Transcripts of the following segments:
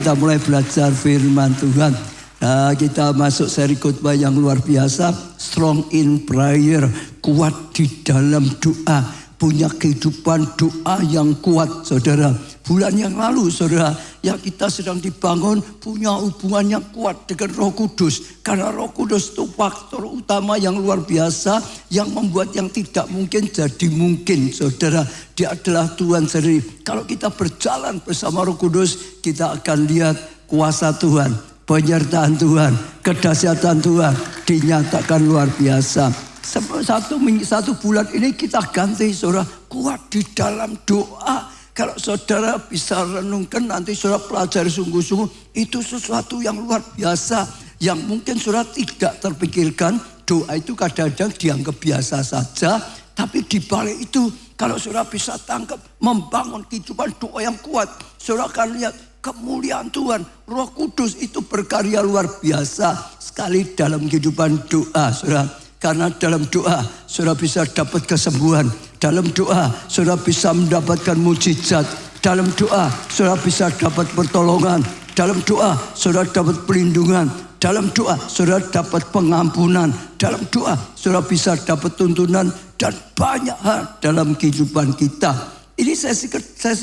Kita mulai belajar firman Tuhan. Nah, kita masuk seri khotbah yang luar biasa. Strong in prayer, kuat di dalam doa, punya kehidupan doa yang kuat, saudara. Bulan yang lalu, saudara, yang kita sedang dibangun punya hubungan yang kuat dengan Roh Kudus. Karena Roh Kudus itu faktor utama yang luar biasa yang membuat yang tidak mungkin jadi mungkin, saudara. Dia adalah Tuhan sendiri. Kalau kita berjalan bersama Roh Kudus, kita akan lihat kuasa Tuhan, penyertaan Tuhan, kedahsyatan Tuhan dinyatakan luar biasa. Satu bulan ini kita ganti, saudara, kuat di dalam doa. Kalau saudara bisa renungkan, nanti saudara pelajari sungguh-sungguh, itu sesuatu yang luar biasa yang mungkin saudara tidak terpikirkan. Doa itu kadang-kadang dianggap biasa saja, tapi di balik itu kalau saudara bisa tangkap, membangun kehidupan doa yang kuat, saudara akan lihat kemuliaan Tuhan. Roh Kudus itu berkarya luar biasa sekali dalam kehidupan doa, saudara. Karena dalam doa saudara bisa dapat kesembuhan. Dalam doa saudara bisa mendapatkan mujizat. Dalam doa saudara bisa dapat pertolongan. Dalam doa saudara dapat perlindungan. Dalam doa saudara dapat pengampunan. Dalam doa saudara bisa dapat tuntunan dan banyak hal dalam kehidupan kita. Ini sesi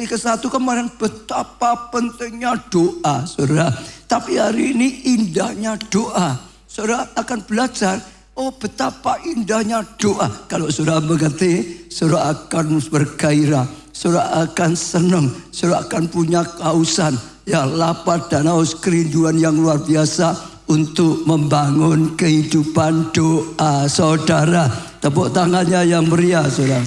ke-1 kemarin, betapa pentingnya doa, saudara. Tapi hari ini indahnya doa. Saudara akan belajar, oh betapa indahnya doa. Kalau saudara mengerti, saudara akan bergairah, saudara akan senang, saudara akan punya kehausan, ya lapar dan haus kerinduan yang luar biasa untuk membangun kehidupan doa, saudara. Tepuk tangannya yang meriah, saudara.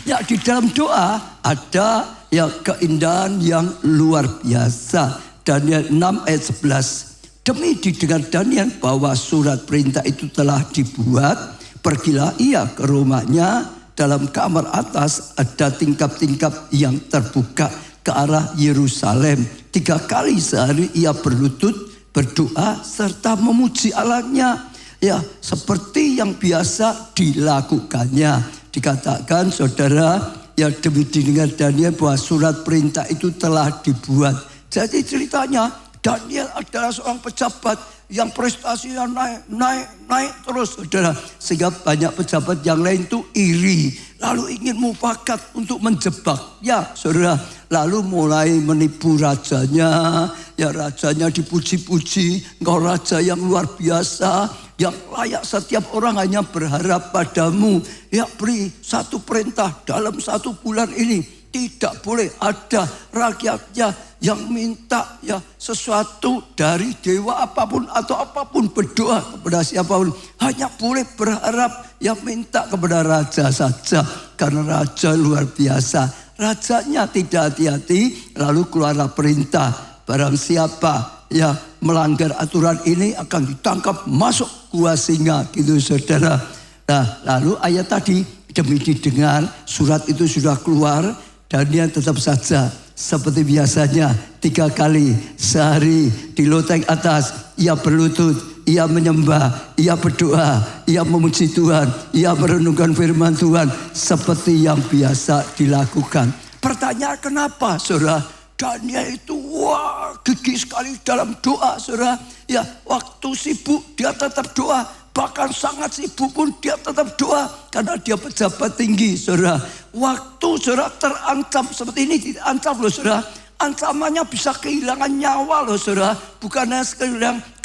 Ya, di dalam doa ada ya keindahan yang luar biasa. Daniel 6 ayat 11. Demi didengar Daniel bahwa surat perintah itu telah dibuat, pergilah ia ke rumahnya. Dalam kamar atas ada tingkap-tingkap yang terbuka ke arah Yerusalem. 3 kali sehari ia berlutut, berdoa serta memuji Allahnya, ya seperti yang biasa dilakukannya. Dikatakan, saudara, ya demi didengar Daniel bahwa surat perintah itu telah dibuat. Jadi ceritanya, Daniel adalah seorang pejabat yang prestasinya naik terus, saudara. Sehingga banyak pejabat yang lain itu iri, lalu ingin mufakat untuk menjebak, ya saudara. Lalu mulai menipu rajanya, ya rajanya dipuji-puji, engkau raja yang luar biasa, yang layak setiap orang hanya berharap padamu. Ya beri satu perintah dalam 1 bulan ini, tidak boleh ada rakyatnya yang minta ya sesuatu dari dewa apapun atau apapun, berdoa kepada siapapun. Hanya boleh berharap yang minta kepada raja saja. Karena raja luar biasa. Rajanya tidak hati-hati, lalu keluarlah perintah. Barang siapa ya melanggar aturan ini akan ditangkap, masuk gua singa, gitu saudara. Nah, lalu ayat tadi, demi didengar surat itu sudah keluar, dan dia tetap saja seperti biasanya 3 kali sehari di loteng atas ia berlutut, ia menyembah, ia berdoa, ia memuji Tuhan, ia merenungkan firman Tuhan seperti yang biasa dilakukan. Pertanyaan kenapa, saudara? Daniel itu wah gigih sekali dalam doa, saudara. Ya waktu sibuk dia tetap doa, bahkan sangat sibuk pun dia tetap doa karena dia pejabat tinggi, saudara. Waktu saudara terancam seperti ini, diancam loh, saudara. Ancamannya bisa kehilangan nyawa loh, saudara. Bukannya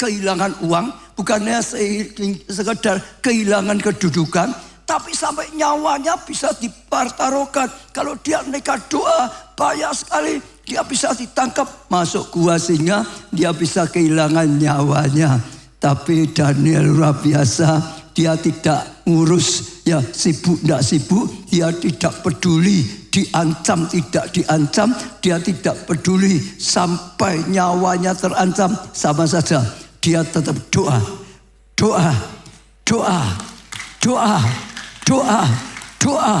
kehilangan uang, bukannya sekedar kehilangan kedudukan, tapi sampai nyawanya bisa dipertaruhkan. Kalau dia nekat doa, bahaya sekali. Dia bisa ditangkap, masuk gua singa, dia bisa kehilangan nyawanya. Tapi Daniel luar biasa, dia tidak ngurus ya sibuk tidak sibuk, dia tidak peduli diancam tidak diancam, dia tidak peduli sampai nyawanya terancam, sama saja dia tetap doa, doa, doa, doa, doa, doa,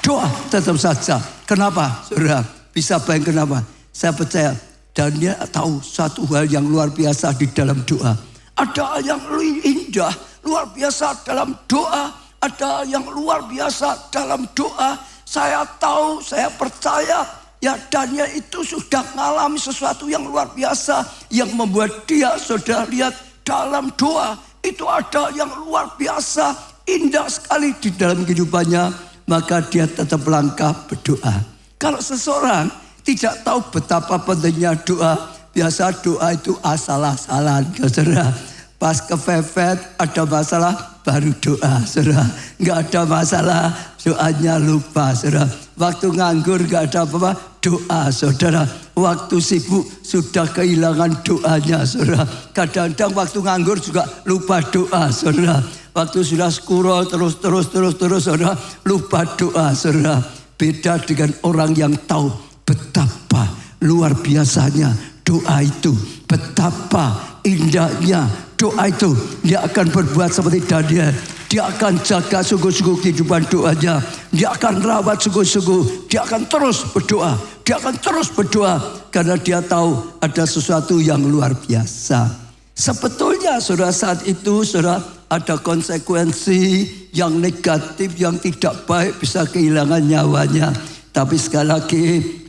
doa, tetap saja. Kenapa, saudara? Bisa bayang kenapa? Saya percaya Daniel tahu satu hal yang luar biasa di dalam doa. Ada yang indah, luar biasa dalam doa. Ada yang luar biasa dalam doa. Saya tahu, saya percaya Ya, Daniel itu sudah mengalami sesuatu yang luar biasa yang membuat dia, saudara lihat, dalam doa itu ada yang luar biasa, indah sekali di dalam kehidupannya. Maka dia tetap melangkah berdoa. Kalau seseorang tidak tahu betapa pentingnya doa, biasa doa itu asal-asalan, saudara. Pas kepepet ada masalah baru doa, saudara. Nggak ada masalah, doanya lupa, saudara. Waktu nganggur nggak ada apa-apa, doa, saudara. Waktu sibuk sudah kehilangan doanya, saudara. Kadang-kadang waktu nganggur juga lupa doa, saudara. Waktu sudah scroll terus, saudara, lupa doa, saudara. Beda dengan orang yang tahu betapa luar biasanya doa itu, betapa indahnya doa itu. Dia akan berbuat seperti Daniel. Dia akan jaga sungguh-sungguh kehidupan doanya. Dia akan rawat sungguh-sungguh. Dia akan terus berdoa. Dia akan terus berdoa. Karena dia tahu ada sesuatu yang luar biasa. Sebetulnya saudara, saat itu saudara, ada konsekuensi yang negatif, yang tidak baik, bisa kehilangan nyawanya. Tapi sekali lagi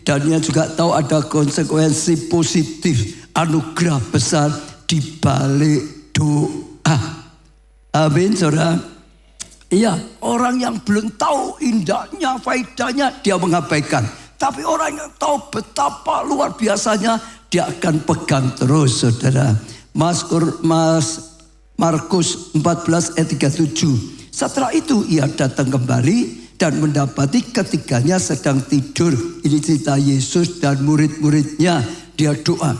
Daniel juga tahu ada konsekuensi positif, anugerah besar di balik doa. Amin, saudara. Iya, orang yang belum tahu indahnya, faedahnya, dia mengabaikan. Tapi orang yang tahu betapa luar biasanya, dia akan pegang terus, saudara. Markus 14 ayat 37. Setelah itu ia datang kembali dan mendapati ketiganya sedang tidur. Ini cerita Yesus dan murid-muridnya. Dia doa.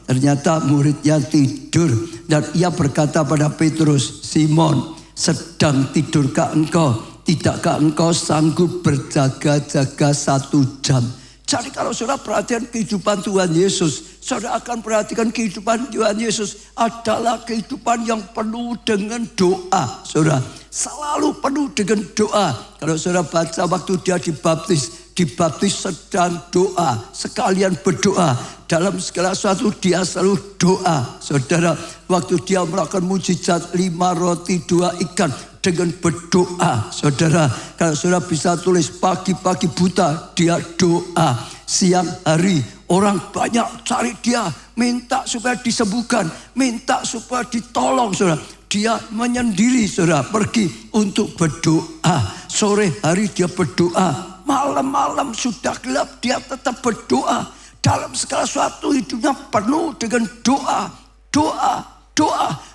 Ternyata muridnya tidur. Dan ia berkata pada Petrus, Simon, sedang tidurkah engkau? Tidakkah engkau sanggup berjaga-jaga 1 jam? Jadi kalau saudara perhatikan kehidupan Tuhan Yesus, saudara akan perhatikan kehidupan Tuhan Yesus adalah kehidupan yang penuh dengan doa. Saudara, selalu penuh dengan doa. Kalau saudara baca waktu dia dibaptis sedang doa, sekalian berdoa. Dalam segala sesuatu dia selalu doa. Saudara, waktu dia melakukan mujizat 5 roti 2 ikan dengan berdoa. Saudara, kalau saudara bisa tulis pagi-pagi buta dia doa. Siang hari orang banyak cari dia, minta supaya disembuhkan, minta supaya ditolong, saudara. Dia menyendiri, saudara, pergi untuk berdoa. Sore hari dia berdoa. Malam-malam sudah gelap dia tetap berdoa. Dalam segala sesuatu hidupnya penuh dengan doa.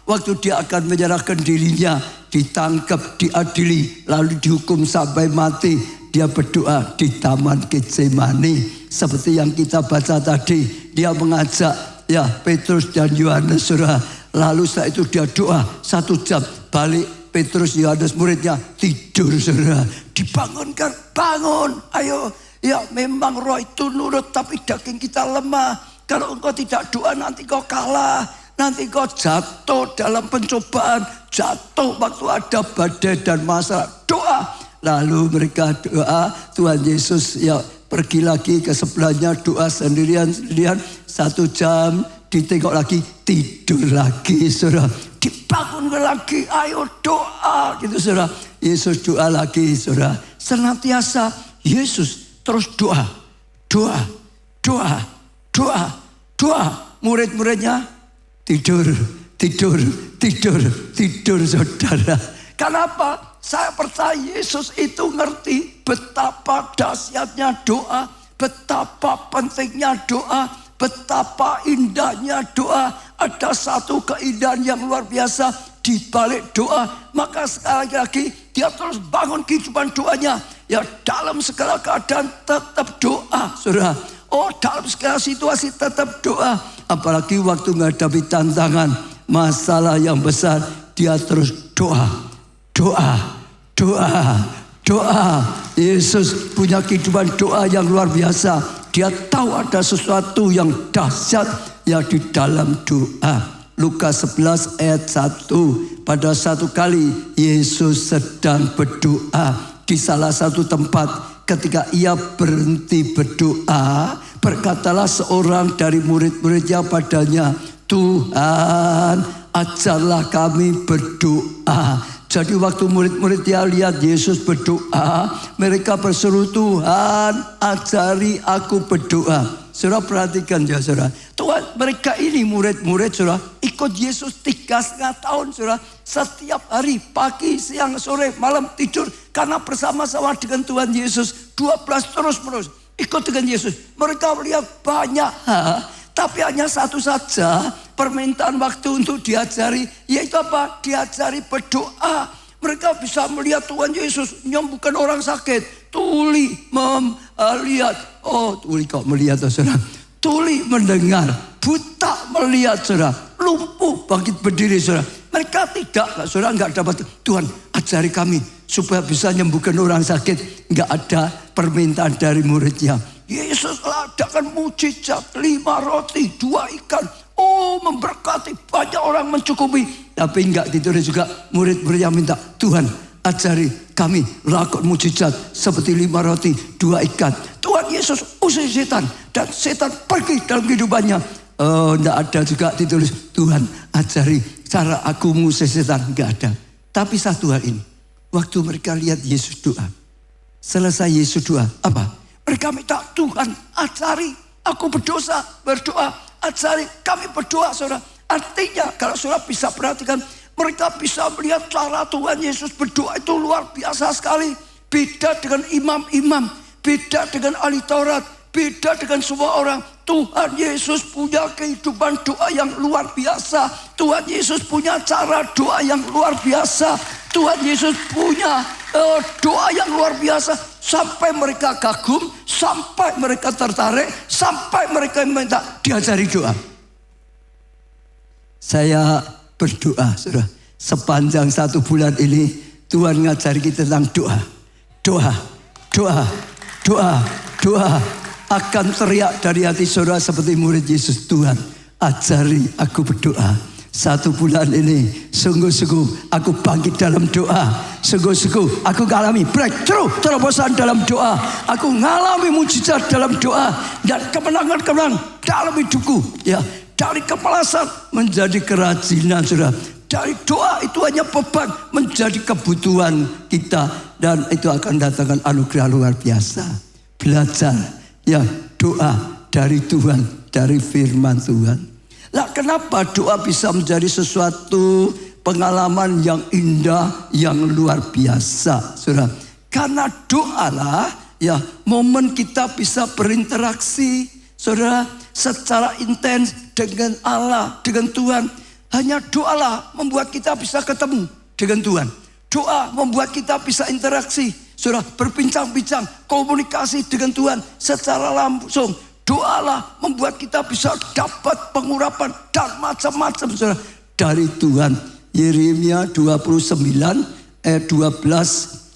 Waktu dia akan menyerahkan dirinya, ditangkap, diadili, lalu dihukum sampai mati, dia berdoa di Taman Getsemani. Seperti yang kita baca tadi, dia mengajak Petrus dan Yohanes, saudara. Lalu setelah itu dia doa 1 jam, balik Petrus, Yohanes muridnya tidur, saudara. Dibangunkan, bangun, ayo. Ya memang roh itu nurut, tapi daging kita lemah. Kalau engkau tidak doa nanti kau kalah. Nanti kau jatuh dalam pencobaan. Jatuh waktu ada badai dan masalah. Doa. Lalu mereka doa. Tuhan Yesus pergi lagi ke sebelahnya. Doa sendirian 1 jam. Ditengok lagi, tidur lagi, saudara. Dibangunkan lagi, ayo doa, gitu, saudara. Yesus doa lagi, saudara. Senantiasa Yesus terus doa. Murid-muridnya tidur, saudara. Kenapa? Saya percaya Yesus itu ngerti betapa dahsyatnya doa, betapa pentingnya doa, betapa indahnya doa. Ada satu keindahan yang luar biasa di balik doa. Maka sekali lagi dia terus bangun kehidupan doanya. Ya dalam segala keadaan tetap doa, saudara. Oh, dalam segala situasi tetap doa. Apalagi waktu menghadapi tantangan, masalah yang besar, dia terus doa. Yesus punya kehidupan doa yang luar biasa. Dia tahu ada sesuatu yang dahsyat yang di dalam doa. Lukas 11 ayat 1. Pada satu kali Yesus sedang berdoa di salah satu tempat. Ketika ia berhenti berdoa, berkatalah seorang dari murid-muridnya padanya, Tuhan, ajarlah kami berdoa. Jadi waktu murid-murid dia lihat Yesus berdoa, mereka berseru, Tuhan ajari aku berdoa. Saudara perhatikan ya saudara. Tuhan, mereka ini murid-murid saudara ikut Yesus 3,5 tahun saudara. Setiap hari pagi, siang, sore, malam tidur. Karena bersama-sama dengan Tuhan Yesus 12 terus-menerus ikut dengan Yesus. Mereka melihat banyak hal. Tapi hanya satu saja permintaan waktu untuk diajari, yaitu apa? Diajari berdoa. Mereka bisa melihat Tuhan Yesus menyembuhkan orang sakit. Tuli melihat. Oh, tuli kok melihat saudara. Tuli mendengar. Buta melihat saudara. Lumpuh bangkit berdiri saudara. Mereka tidak saudara enggak dapat. Tuhan ajari kami supaya bisa menyembuhkan orang sakit. Enggak ada permintaan dari muridnya. Yesus adakan mujizat 5 roti 2 ikan. Oh, memberkati banyak orang mencukupi. Tapi enggak ditulis juga murid-murid yang minta, Tuhan ajari kami lakukan mujizat seperti 5 roti 2 ikan. Tuhan Yesus usir setan dan setan pergi dalam kehidupannya. Oh, enggak ada juga ditulis Tuhan ajari cara aku mengusir setan. Enggak ada. Tapi satu hal ini, waktu mereka lihat Yesus doa, selesai Yesus doa, apa? Mereka minta, Tuhan ajari aku berdoa, ajari kami berdoa saudara. Artinya kalau saudara bisa perhatikan, mereka bisa melihat cara Tuhan Yesus berdoa itu luar biasa sekali. Beda dengan imam-imam, beda dengan ahli Taurat, beda dengan semua orang. Tuhan Yesus punya kehidupan doa yang luar biasa. Tuhan Yesus punya cara doa yang luar biasa. Tuhan Yesus punya doa yang luar biasa. Sampai mereka kagum, sampai mereka tertarik, sampai mereka minta diajari doa. Saya berdoa, saudara, sepanjang 1 bulan ini Tuhan ngajari kita tentang doa. Doa, doa, doa, doa. Akan teriak dari hati saudara seperti murid Yesus. Tuhan ajari aku berdoa. 1 bulan ini sungguh-sungguh aku bangkit dalam doa. Sungguh-sungguh aku mengalami breakthrough, terobosan dalam doa. Aku mengalami mujizat dalam doa. Dan kemenangan-kemenangan dalam hidupku. Ya, dari kemalasan menjadi kerajinan saudara. Dari doa itu hanya beban menjadi kebutuhan kita. Dan itu akan datangkan anugerah luar biasa. Belajar ya doa dari Tuhan, dari firman Tuhan. Lah kenapa doa bisa menjadi sesuatu pengalaman yang indah, yang luar biasa, saudara? Karena doalah ya momen kita bisa berinteraksi, saudara, secara intens dengan Allah, dengan Tuhan. Hanya doalah membuat kita bisa ketemu dengan Tuhan. Doa membuat kita bisa interaksi, saudara, berbincang-bincang, komunikasi dengan Tuhan secara langsung. Doalah membuat kita bisa dapat pengurapan dan macam-macam saudara dari Tuhan. Yeremia 29 ayat 12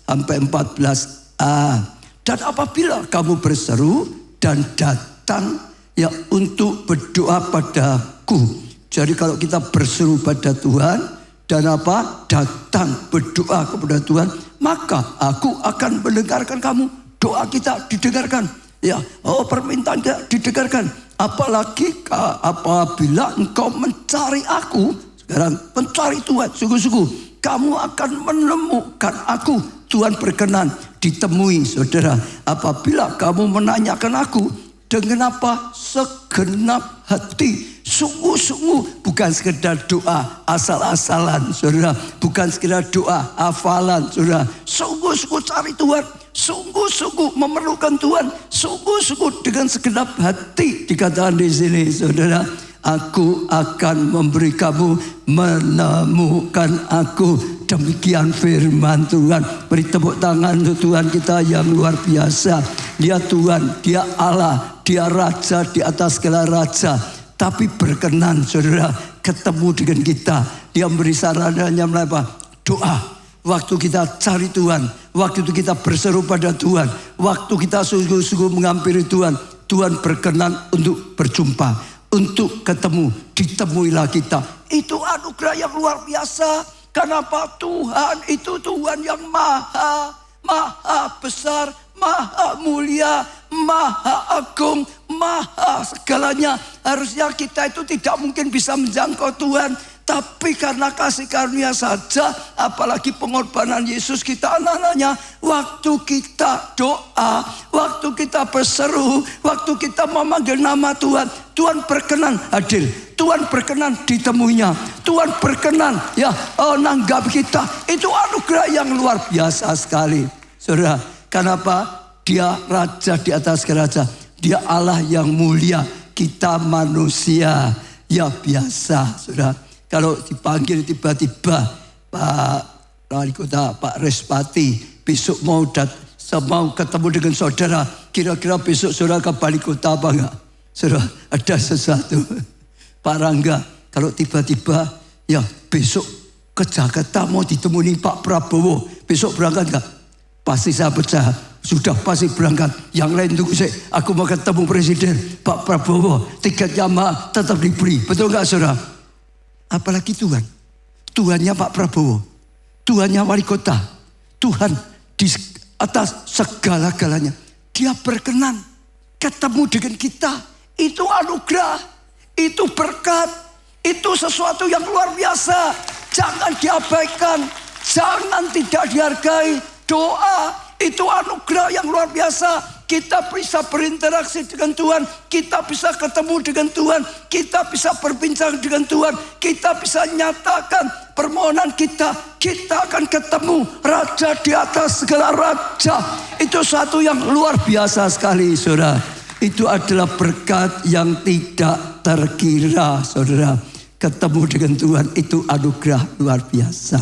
sampai 14a. Dan apabila kamu berseru dan datang ya untuk berdoa padaku. Jadi kalau kita berseru pada Tuhan dan apa? Datang berdoa kepada Tuhan, maka aku akan mendengarkan kamu. Doa kita didengarkan. Ya, oh permintaan kita didengarkan. Apalagi apabila engkau mencari aku, sekarang mencari Tuhan, sungguh-sungguh kamu akan menemukan aku. Tuhan berkenan ditemui, saudara. Apabila kamu menanyakan aku dengan apa? Segenap hati. Sungguh-sungguh bukan sekedar doa asal-asalan, saudara. Bukan sekedar doa hafalan, saudara. Sungguh-sungguh cari Tuhan. Sungguh-sungguh memerlukan Tuhan. Sungguh-sungguh dengan segenap hati. Dikatakan di sini, saudara. Aku akan memberi kamu menemukan aku. Demikian firman Tuhan. Beri tepuk tangan untuk Tuhan kita yang luar biasa. Dia Tuhan, dia Allah, dia Raja di atas segala raja. Tapi berkenan saudara ketemu dengan kita. Dia memberi sarannya melalui apa? Doa. Waktu kita cari Tuhan, waktu itu kita berseru pada Tuhan, waktu kita sungguh-sungguh menghampiri Tuhan, Tuhan berkenan untuk berjumpa, untuk ketemu, ditemuilah kita. Itu anugerah yang luar biasa. Kenapa? Tuhan itu Tuhan yang maha besar, maha mulia, maha agung, maha segalanya. Harusnya kita itu tidak mungkin bisa menjangkau Tuhan. Tapi karena kasih karunia saja, apalagi pengorbanan Yesus, kita anak-anaknya, waktu kita doa, waktu kita berseru, waktu kita memanggil nama Tuhan, Tuhan berkenan hadir, Tuhan berkenan ditemuinya, Tuhan berkenan nanggap kita. Itu anugerah yang luar biasa sekali. Saudara, kenapa? Dia raja di atas raja, dia Allah yang mulia, kita manusia biasa. Saudara, kalau dipanggil tiba-tiba Pak Wali Kota, Pak Respati, besok mau ketemu dengan saudara, kira-kira besok saudara ke Wali Kota apa enggak? Saudara, ada sesuatu. Pak Rangga, kalau tiba-tiba besok ke Jakarta mau ditemui Pak Prabowo, besok berangkat enggak? Pasti saya percaya, sudah pasti berangkat. Yang lain tunggu saya, aku mau ketemu Presiden Pak Prabowo, tiketnya tetap diberi. Betul enggak saudara? Apalagi Tuhan, Tuhannya Pak Prabowo, Tuhannya Wali Kota, Tuhan di atas segala-galanya. Dia berkenan ketemu dengan kita. Itu anugerah, itu berkat, itu sesuatu yang luar biasa. Jangan diabaikan, jangan tidak dihargai. Doa itu anugerah yang luar biasa. Kita bisa berinteraksi dengan Tuhan, kita bisa ketemu dengan Tuhan, kita bisa berbincang dengan Tuhan, kita bisa nyatakan permohonan kita akan ketemu Raja di atas segala raja. Itu satu yang luar biasa sekali, saudara. Itu adalah berkat yang tidak terkira, saudara. Ketemu dengan Tuhan itu anugerah luar biasa.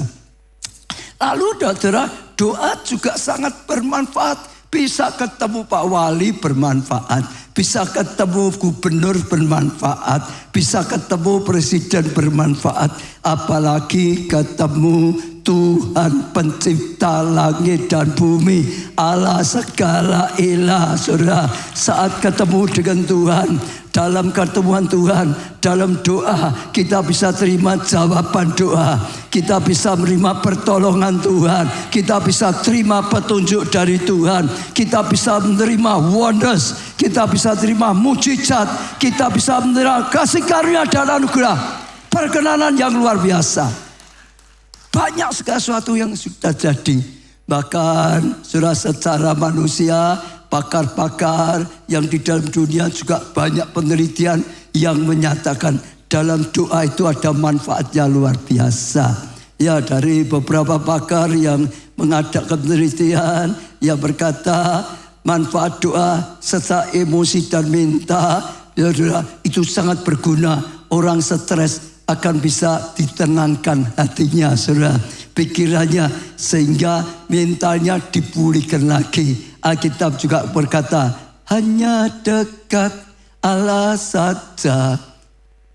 Lalu saudara, doa juga sangat bermanfaat. Bisa ketemu Pak Wali bermanfaat, bisa ketemu gubernur bermanfaat, bisa ketemu presiden bermanfaat, apalagi ketemu Tuhan pencipta langit dan bumi, Allah segala ilah. Saudara, saat ketemu dengan Tuhan, dalam ketemuan Tuhan, dalam doa, kita bisa terima jawaban doa, kita bisa menerima pertolongan Tuhan, kita bisa terima petunjuk dari Tuhan, kita bisa menerima wonders, kita bisa terima mujizat, kita bisa menerima kasih karunia dan anugerah, perkenanan yang luar biasa. Banyak segala sesuatu yang sudah jadi. Bahkan sudah secara manusia, pakar-pakar yang di dalam dunia juga banyak penelitian yang menyatakan dalam doa itu ada manfaatnya luar biasa. Ya, dari beberapa pakar yang mengadakan penelitian yang berkata manfaat doa secara emosi dan mental itu sangat berguna. Orang stres akan bisa ditenangkan hatinya, saudara, pikirannya, sehingga mentalnya dipulihkan lagi. Alkitab juga berkata, hanya dekat Allah saja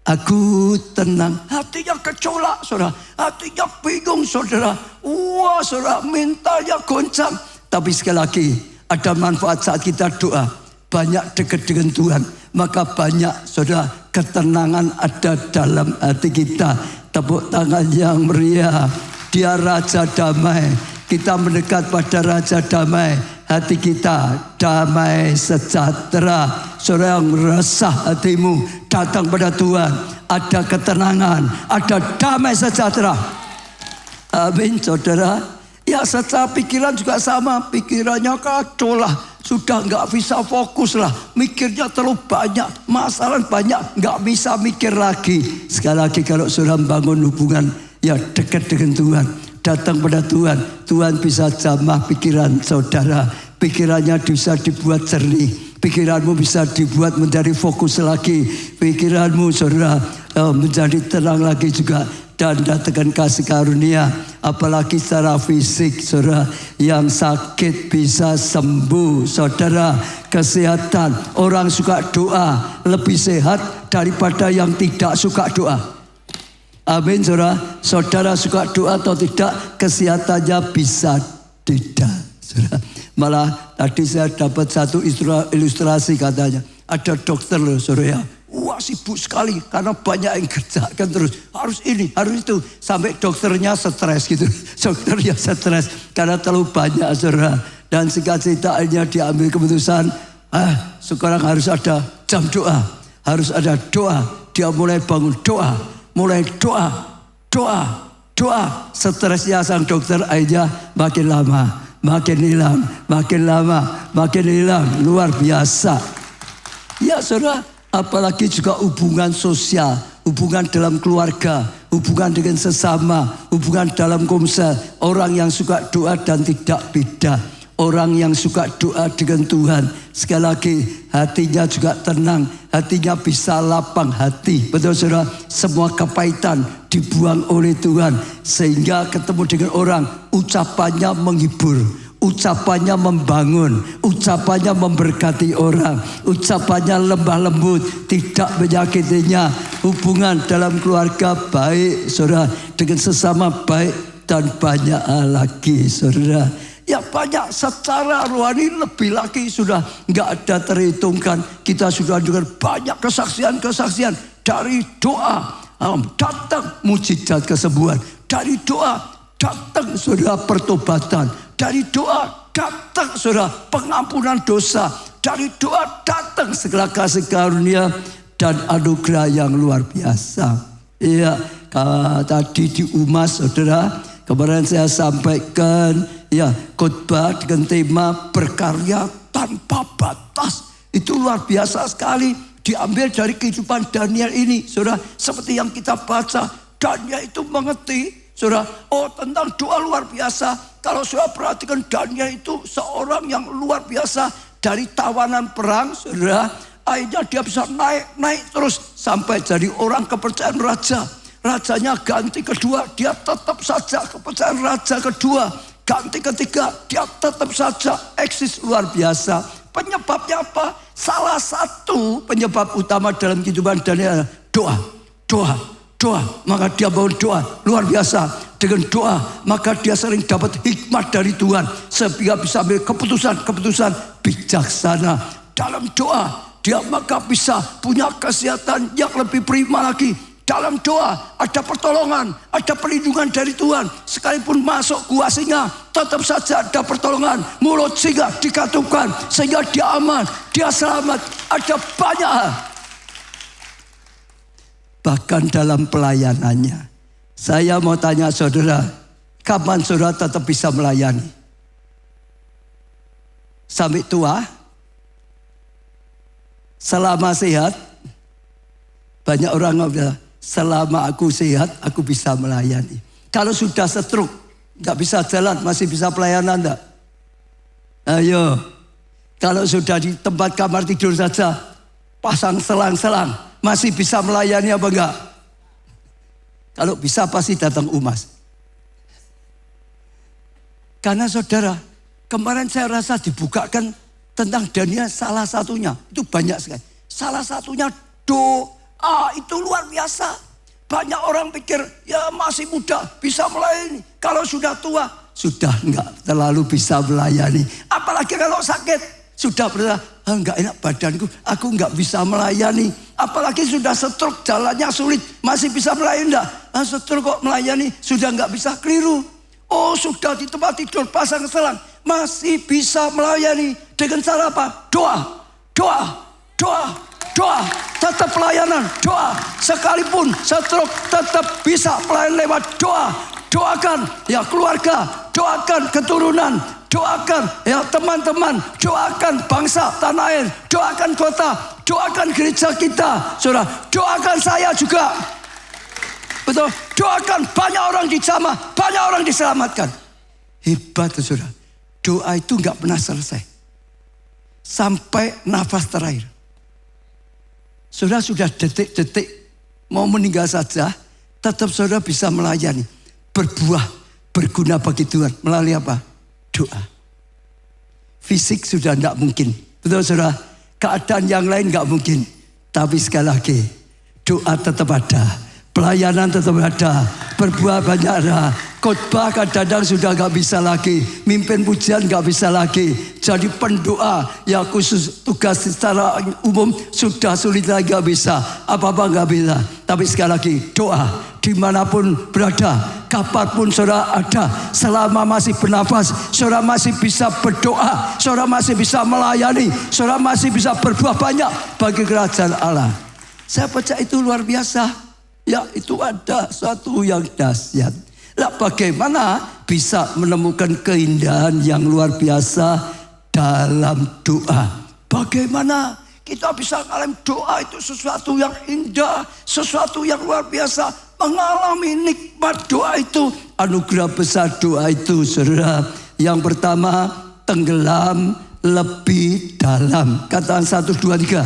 aku tenang. Hatinya kecolak, saudara, hatinya bingung, saudara. Wah, saudara, mentalnya goncang. Tapi sekali lagi, ada manfaat saat kita doa, banyak dekat dengan Tuhan, maka banyak, saudara, ketenangan ada dalam hati kita. Tepuk tangan yang meriah. Dia Raja Damai. Kita mendekat pada Raja Damai. Hati kita damai sejahtera. Saudara yang resah hatimu, datang pada Tuhan. Ada ketenangan, ada damai sejahtera. Amin, saudara. Ya, secara pikiran juga sama. Pikirannya kacau lah. Sudah nggak bisa fokus lah. Mikirnya terlalu banyak. Masalah banyak. Nggak bisa mikir lagi. Sekali lagi, kalau saudara membangun hubungan ya dekat dengan Tuhan, datang pada Tuhan, Tuhan bisa jamah pikiran saudara. Pikirannya bisa dibuat jernih. Pikiranmu bisa dibuat menjadi fokus lagi. Pikiranmu, saudara, menjadi tenang lagi juga. Dan datangkan kasih karunia, apalagi secara fisik, saudara, yang sakit bisa sembuh, saudara. Kesehatan, orang suka doa lebih sehat daripada yang tidak suka doa. Amin, saudara. Saudara suka doa atau tidak, kesehatannya bisa tidak, saudara. Malah tadi saya dapat satu ilustrasi, katanya ada dokter loh, saudara, wah sibuk sekali karena banyak yang kerjakan terus. Harus ini, harus itu. Sampai dokternya stres gitu. Dokternya stres karena terlalu banyak, saudara. Dan singkat cerita akhirnya diambil keputusan, sekarang harus ada jam doa. Harus ada doa. Dia mulai bangun doa. Mulai doa. doa, doa. Stresnya sang dokter aja makin lama, makin hilang, makin lama, makin hilang. Luar biasa. Ya saudara, apalagi juga hubungan sosial, hubungan dalam keluarga, hubungan dengan sesama, hubungan dalam komsel. Orang yang suka doa dan tidak beda. Orang yang suka doa dengan Tuhan, sekali lagi hatinya juga tenang, hatinya bisa lapang hati. Betul saudara, semua kepahitan dibuang oleh Tuhan. Sehingga ketemu dengan orang, ucapannya menghibur, ucapannya membangun, ucapannya memberkati orang, ucapannya lembah lembut, tidak menyakitinya. Hubungan dalam keluarga baik saudara, dengan sesama baik, dan banyak lagi saudara. Ya banyak, secara rohani lebih lagi sudah nggak ada terhitungkan. Kita sudah dengar banyak kesaksian-kesaksian dari doa. Datang mujizat kesembuhan. Dari doa datang saudara pertobatan. Dari doa datang saudara pengampunan dosa. Dari doa datang segala kasih karunia dan anugerah yang luar biasa. Iya, tadi di Umas saudara, kemarin saya sampaikan ya khotbah dengan tema berkarya tanpa batas. Itu luar biasa sekali. Diambil dari kehidupan Daniel ini, saudara. Seperti yang kita baca, Daniel itu mengerti, saudara. Oh, tentang doa luar biasa. Kalau saudara perhatikan, Daniel itu seorang yang luar biasa. Dari tawanan perang, saudara, akhirnya dia bisa naik terus sampai jadi orang kepercayaan raja. Rajanya ganti kedua, dia tetap saja kepercayaan raja kedua. Ganti ketiga, dia tetap saja eksis luar biasa. Penyebabnya apa? Salah satu penyebab utama dalam kehidupan Daniel adalah doa, doa, doa. Maka dia bangun doa luar biasa. Dengan doa, maka dia sering dapat hikmat dari Tuhan, sehingga bisa ambil keputusan bijaksana. Dalam doa, dia maka bisa punya kesehatan yang lebih prima lagi. Dalam doa ada pertolongan, ada perlindungan dari Tuhan. Sekalipun masuk gua singa, tetap saja ada pertolongan. Mulut singa dikatupkan sehingga dia aman, dia selamat. Ada banyak hal. Bahkan dalam pelayanannya. Saya mau tanya saudara, kapan saudara tetap bisa melayani? Sampai tua? Selama sehat? Banyak orang bilang, selama aku sehat, aku bisa melayani. Kalau sudah stroke, nggak bisa jalan, masih bisa pelayanan enggak? Ayo, kalau sudah di tempat kamar tidur saja, pasang selang-selang, masih bisa melayani apa enggak? Kalau bisa pasti datang Umas. Karena saudara, kemarin saya rasa dibukakan tentang Daniel salah satunya, itu banyak sekali. Salah satunya doa. Itu luar biasa. Banyak orang pikir ya masih muda bisa melayani. Kalau sudah tua sudah enggak terlalu bisa melayani. Apalagi kalau sakit sudah berkata, enggak enak badanku, aku enggak bisa melayani. Apalagi sudah stroke, jalannya sulit, masih bisa melayani enggak? Stroke kok melayani, sudah enggak bisa, keliru. Oh, sudah di tempat tidur pasang selang, masih bisa melayani. Dengan cara apa? Doa, doa, doa, doa, tetap pelayanan, doa. Sekalipun stroke tetap bisa pelayan lewat doa. Doakan ya keluarga, doakan keturunan, doakan ya teman-teman, doakan bangsa tanah air, doakan kota, doakan gereja kita, saudara, doakan saya juga. Betul, doakan banyak orang dijamah, banyak orang diselamatkan. Hebat saudara, doa itu nggak pernah selesai sampai nafas terakhir. Saudara sudah detik-detik mau meninggal saja, tetap saudara bisa melayani, berbuah, berguna bagi Tuhan. Melalui apa? Doa. Fisik sudah tidak mungkin. Betul saudara? Keadaan yang lain tidak mungkin. Tapi sekali lagi, doa tetap ada. Pelayanan tetap ada. Berbuah banyak ada. Khotbah kadang-kadang sudah gak bisa lagi. Mimpin pujian gak bisa lagi. Jadi pendoa ya khusus tugas secara umum sudah sulit lagi gak bisa. Apa-apa gak bisa. Tapi sekali lagi doa. Dimanapun berada, kapanpun saudara ada, selama masih bernafas, saudara masih bisa berdoa, saudara masih bisa melayani, saudara masih bisa berbuah banyak bagi kerajaan Allah. Saya percaya itu luar biasa. Ya, itu ada suatu yang dahsyat. Lah, bagaimana bisa menemukan keindahan yang luar biasa dalam doa? Bagaimana kita bisa mengalami doa itu sesuatu yang indah, sesuatu yang luar biasa, mengalami nikmat doa itu, anugerah besar doa itu, saudara. Yang pertama, tenggelam lebih dalam. Katakan 1, 2, 3.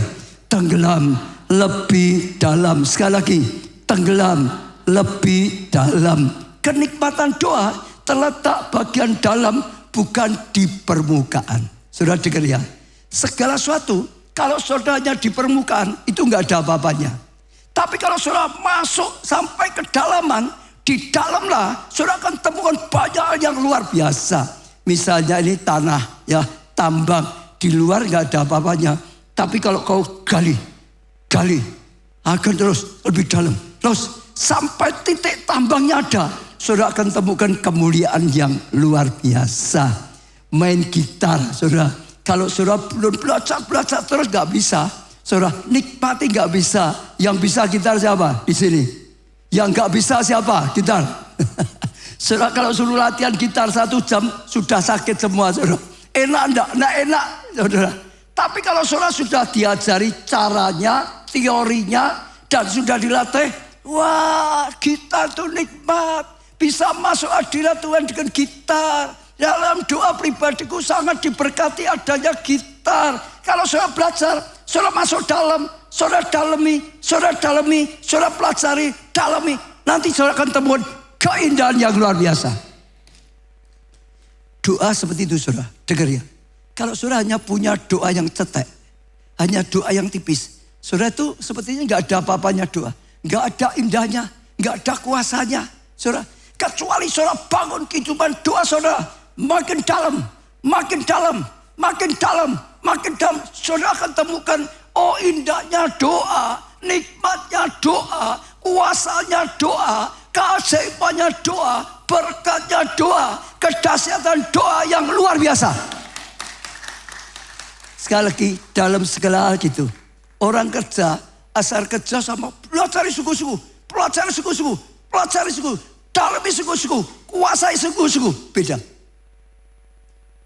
Tenggelam lebih dalam. Sekali lagi, tenggelam lebih dalam. Kenikmatan doa terletak bagian dalam, bukan di permukaan. Saudara dengar ya, segala sesuatu kalau saudaranya di permukaan itu nggak ada apa-apanya. Tapi kalau saudara masuk sampai kedalaman, di dalamlah saudara akan temukan banyak hal yang luar biasa. Misalnya ini tanah, ya, tambang, di luar nggak ada apa-apanya. Tapi kalau kau gali, akan terus lebih dalam, terus sampai titik tambangnya ada, saudara akan temukan kemuliaan yang luar biasa. Main gitar, saudara, kalau saudara belum belajar terus nggak bisa. Saudara nikmati nggak bisa. Yang bisa gitar siapa di sini? Yang nggak bisa siapa? Gitar. Saudara kalau suruh latihan gitar 1 jam sudah sakit semua, saudara. Enak enggak? Nah, enak, saudara. Tapi kalau saudara sudah diajari caranya, teorinya, dan sudah dilatih, wah, gitar itu nikmat. Bisa masuk hadirat Tuhan dengan gitar. Dalam doa pribadiku sangat diberkati adanya gitar. Kalau saudara belajar, saudara masuk dalam, saudara dalami, saudara pelajari, dalami. Nanti saudara akan temukan keindahan yang luar biasa. Doa seperti itu, saudara. Dengar ya. Kalau saudara hanya punya doa yang cetek, hanya doa yang tipis, saudara itu sepertinya nggak ada apa-apanya doa. Nggak ada indahnya, nggak ada kuasanya, saudara. Kecuali saudara bangun kehidupan doa saudara makin dalam, makin dalam, makin dalam, makin dalam. Saudara akan temukan, oh indahnya doa, nikmatnya doa, kuasanya doa, keajaibannya doa, berkatnya doa, kedahsyatan doa yang luar biasa. Sekali lagi, dalam segala hal gitu, orang kerja, asal kerja sama pelajari sungguh-sungguh, pelajari sungguh-sungguh, pelajari sungguh, dalami sungguh-sungguh, kuasai sungguh-sungguh, beda.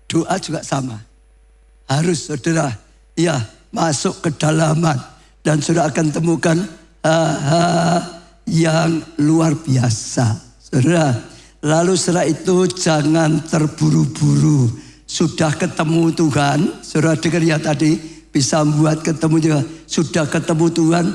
Doa juga sama. Harus saudara, ya, masuk ke dalaman dan saudara akan temukan yang luar biasa, saudara. Lalu setelah itu jangan terburu-buru. Sudah ketemu Tuhan, saudara dengar ya tadi, bisa membuat ketemu Tuhan. Sudah ketemu Tuhan,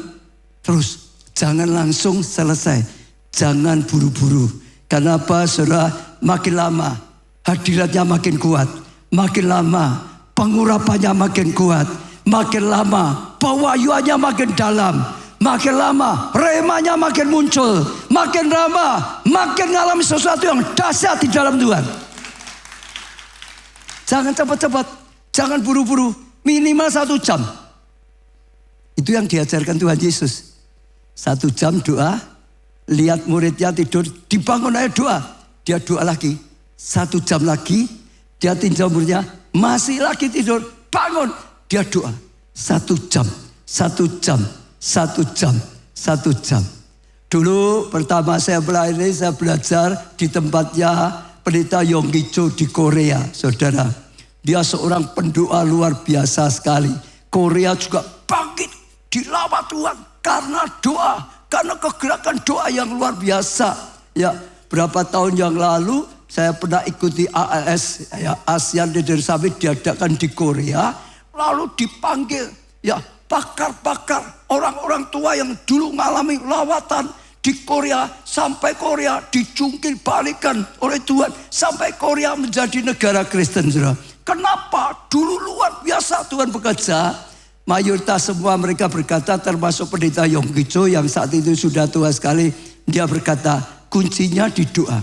terus jangan langsung selesai. Jangan buru-buru. Kenapa, saudara? Makin lama hadiratnya makin kuat. Makin lama pengurapannya makin kuat. Makin lama pewahyuannya makin dalam. Makin lama remanya makin muncul. Makin lama makin mengalami sesuatu yang dahsyat di dalam Tuhan. Jangan cepat-cepat, jangan buru-buru. Minimal 1 jam. Itu yang diajarkan Tuhan Yesus. 1 jam doa. Lihat muridnya tidur, dibangun aja doa. Dia doa lagi. 1 jam lagi, dia tinjau muridnya, masih lagi tidur, bangun. Dia doa. 1 jam, 1 jam, 1 jam, 1 jam. Dulu pertama saya melayani, saya belajar di tempatnya Pendeta Yonggi Cho di Korea, saudara. Dia seorang pendoa luar biasa sekali. Korea juga bangkit dilawat Tuhan karena doa. Karena kegerakan doa yang luar biasa. Ya, berapa tahun yang lalu saya pernah ikuti AAS, ya, ASEAN Leader Summit diadakan di Korea. Lalu dipanggil, ya, pakar-pakar, orang-orang tua yang dulu mengalami lawatan di Korea. Sampai Korea dijungkir balikan oleh Tuhan. Sampai Korea menjadi negara Kristen, saudara. Kenapa? Dulu luar biasa Tuhan bekerja. Mayoritas semua mereka berkata, termasuk Pendeta Yonggi Cho yang saat itu sudah tua sekali. Dia berkata, kuncinya di doa.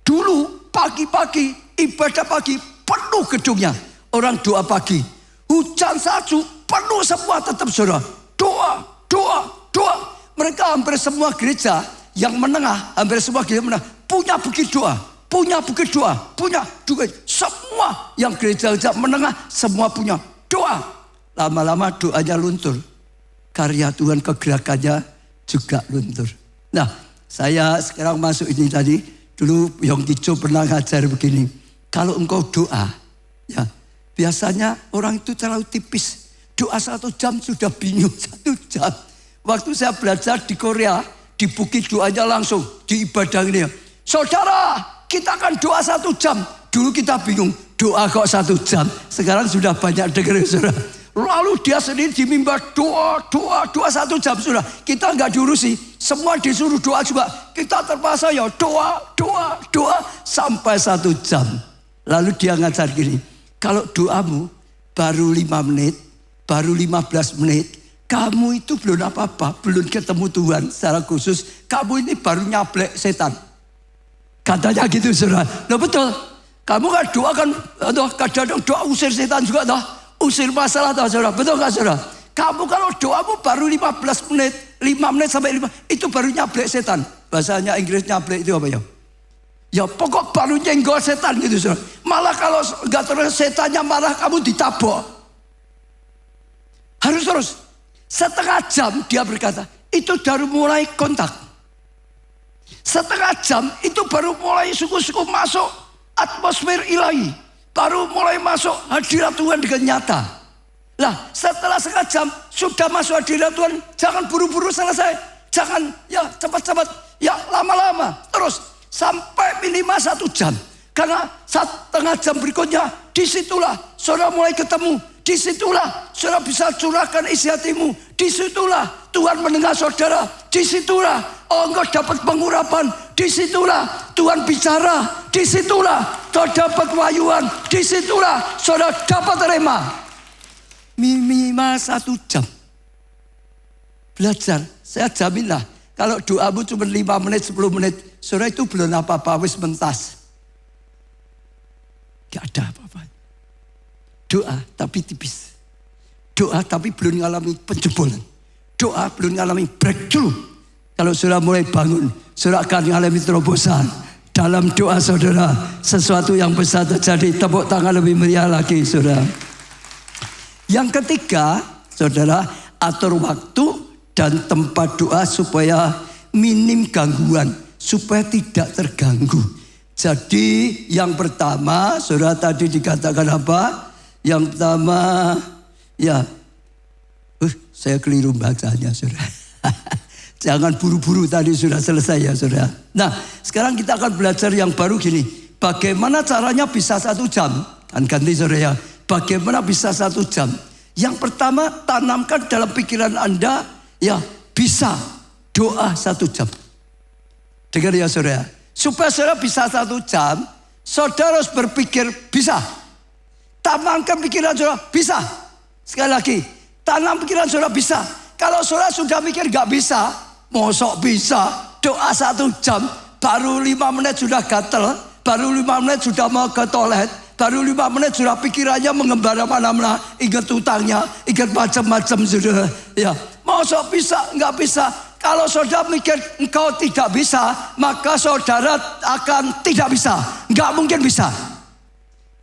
Dulu pagi-pagi, ibadah pagi, penuh gedungnya. Orang doa pagi. Hujan salju, penuh semua tetap saudara. Doa, doa, doa. Mereka hampir semua gereja yang menengah, hampir semua gereja menengah, punya bukit doa. Punya bukit doa, punya bukit. Semua yang gereja-gereja menengah, semua punya doa. Lama-lama doanya luntur. Karya Tuhan, kegerakannya juga luntur. Nah, saya sekarang masuk ini tadi. Dulu Yong Kijo pernah ngajar begini. Kalau engkau doa, ya biasanya orang itu terlalu tipis. Doa 1 jam sudah bingung 1 jam. Waktu saya belajar di Korea, di bukit doanya langsung di ibadah ini. Saudara, kita akan doa 1 jam. Dulu kita bingung, doa kok 1 jam. Sekarang sudah banyak dengar, saudara. Lalu dia sendiri di mimbar doa 1 jam sudah. Kita nggak diurusi, semua disuruh doa juga. Kita terpaksa ya doa sampai 1 jam. Lalu dia ngajar gini, kalau doamu baru 5 menit, baru 15 menit, kamu itu belum apa-apa, belum ketemu Tuhan secara khusus. Kamu ini baru nyablek setan. Katanya gitu, saudara. Nah betul, kamu kan doa kan, kadang-kadang doa usir setan juga toh. Usir masalah toh, saudara. Betul gak, saudara? Kamu kalau doamu baru 15 menit, 5 menit sampai 5, itu baru nyablek setan. Bahasanya Inggris nyablek itu apa ya? Ya pokok baru nyenggol setan gitu, saudara. Malah kalau gak terus setannya marah, kamu ditabok. Harus terus. Setengah jam dia berkata, itu baru mulai kontak. Setengah jam itu baru mulai suku-suku masuk atmosfer ilahi. Baru mulai masuk hadirat Tuhan dengan nyata. Lah setelah setengah jam sudah masuk hadirat Tuhan, jangan buru-buru selesai. Jangan ya cepat-cepat, ya lama-lama. Terus sampai minimal 1 jam. Karena setengah jam berikutnya, disitulah saudara mulai ketemu. Disitulah saudara bisa curahkan isi hatimu. Disitulah Tuhan mendengar saudara. Disitulah engkau dapat pengurapan. Disitulah Tuhan bicara. Disitulah saudara dapat wahyuan. Disitulah saudara dapat rema. Minimal 1 jam. Belajar. Saya jaminlah. Kalau doamu cuma 5 menit, 10 menit. Saudara itu belum apa-apa. Wis mentas. Gak ada apa-apa. Doa tapi tipis. Doa tapi belum mengalami penjebolan. Doa belum mengalami breakthrough. Kalau saudara mulai bangun, saudara akan mengalami terobosan. Dalam doa saudara, sesuatu yang besar terjadi. Tepuk tangan lebih meriah lagi, saudara. Yang ketiga, saudara, atur waktu dan tempat doa supaya minim gangguan. Supaya tidak terganggu. Jadi yang pertama, saudara tadi dikatakan apa? Yang pertama, ya, saya keliru bacanya, saudara. Jangan buru-buru tadi sudah selesai ya, saudara. Nah, sekarang kita akan belajar yang baru gini. Bagaimana caranya bisa 1 jam? Kan ganti, saudara ya. Bagaimana bisa 1 jam? Yang pertama, tanamkan dalam pikiran Anda, ya, bisa doa 1 jam. Dengar ya, saudara. Supaya saudara bisa 1 jam, saudara harus berpikir bisa. Tanamkan pikiran saudara, bisa. Sekali lagi, tanam pikiran saudara bisa. Kalau saudara sudah mikir gak bisa, mosok bisa. Doa 1 jam, baru 5 menit sudah gatel, baru 5 menit sudah mau ke toilet, baru 5 menit sudah pikirannya mengembara mana-mana, ingat utangnya, ingat macam-macam sudah. Ya, mosok bisa, gak bisa. Kalau saudara mikir engkau tidak bisa, maka saudara akan tidak bisa. Gak mungkin bisa.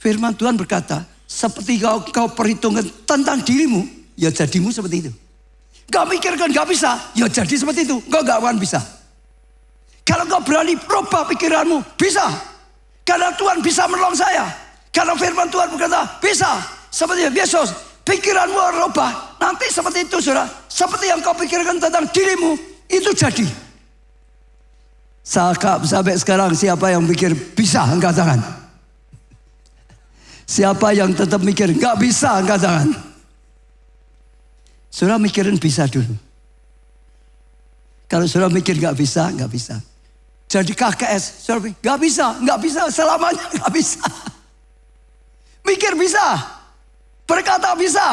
Firman Tuhan berkata, seperti kau perhitungkan tentang dirimu, ya jadimu seperti itu. Gak mikirkan gak bisa, ya jadi seperti itu. Kau gak akan bisa. Kalau kau berani rubah pikiranmu, bisa. Karena Tuhan bisa menolong saya. Karena firman Tuhan berkata, bisa. Seperti Yesus, pikiranmu rubah. Nanti seperti itu, saudara. Seperti yang kau pikirkan tentang dirimu, itu jadi. Sampai sekarang siapa yang pikir bisa, angkat tangan. Siapa yang tetap mikir gak bisa, angkat tangan. Saudara mikirin bisa dulu. Kalau saudara mikir gak bisa, gak bisa. Jadi KKS, saudara gak bisa, selamanya gak bisa. Mikir bisa, berkata bisa.